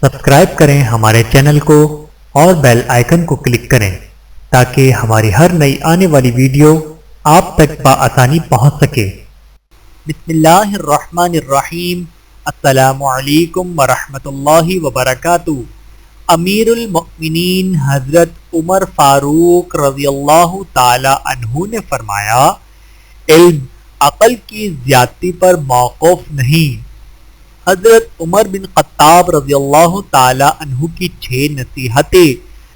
Subscribe کریں ہمارے channel کو اور بیل آئیکن کو کلک کریں تاکہ ہماری ہر نئی آنے والی ویڈیو آپ تک بآسانی پہنچ سکے۔ بسم اللہ الرحمن الرحیم۔ السلام علیکم ورحمۃ اللہ وبرکاتہ۔ امیر المؤمنین حضرت عمر فاروق رضی اللہ تعالی عنہ نے فرمایا، علم عقل کی زیادتی پر موقوف نہیں۔ حضرت عمر بن خطاب رضی اللہ تعالی عنہ کی 6 نصیحتیں۔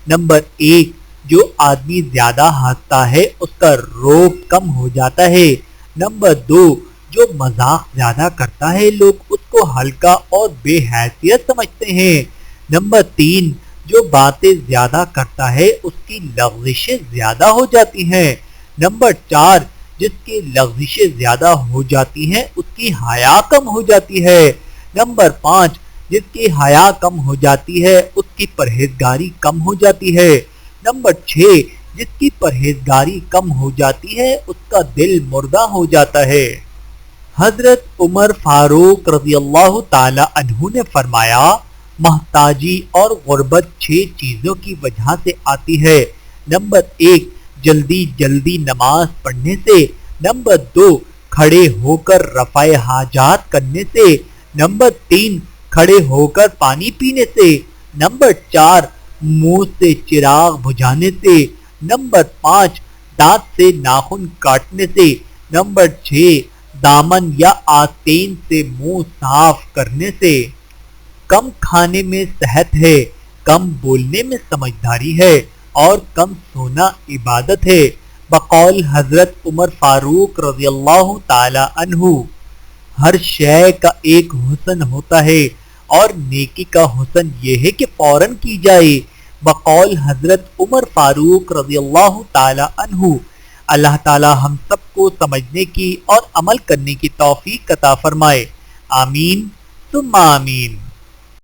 نمبر 1، جو آدمی زیادہ ہنستا ہے اس کا روب کم ہو جاتا ہے۔ نمبر 2، جو مذاق زیادہ کرتا ہے لوگ اس کو ہلکا اور بے حیثیت سمجھتے ہیں۔ نمبر 3، جو باتیں زیادہ کرتا ہے اس کی لغزشیں زیادہ ہو جاتی ہیں۔ نمبر 4، جس کی لغزشیں زیادہ ہو جاتی ہیں اس کی حیا کم ہو جاتی ہے۔ نمبر 5، جس کی حیا کم ہو جاتی ہے اس کی پرہیزگاری کم ہو جاتی ہے۔ نمبر 6، جس کی پرہیزگاری کم ہو جاتی ہے اس کا دل مردہ ہو جاتا ہے۔ حضرت عمر فاروق رضی اللہ تعالی عنہ نے فرمایا، محتاجی اور غربت 6 چیزوں کی وجہ سے آتی ہے۔ نمبر 1، جلدی جلدی نماز پڑھنے سے۔ نمبر 2، کھڑے ہو کر رفع حاجات کرنے سے۔ نمبر 3، کھڑے ہو کر پانی پینے سے۔ نمبر 4، منہ سے چراغ بجھانے سے۔ نمبر 5، دانت سے ناخن کاٹنے سے۔ نمبر 6، دامن یا آستین سے منہ صاف کرنے سے۔ کم کھانے میں صحت ہے، کم بولنے میں سمجھداری ہے اور کم سونا عبادت ہے، بقول حضرت عمر فاروق رضی اللہ تعالی عنہ۔ ہر شے کا ایک حسن ہوتا ہے اور نیکی کا حسن یہ ہے کہ فوراً کی جائے، بقول حضرت عمر فاروق رضی اللہ تعالی عنہ۔ اللہ تعالی ہم سب کو سمجھنے کی اور عمل کرنے کی توفیق عطا فرمائے، آمین ثم آمین۔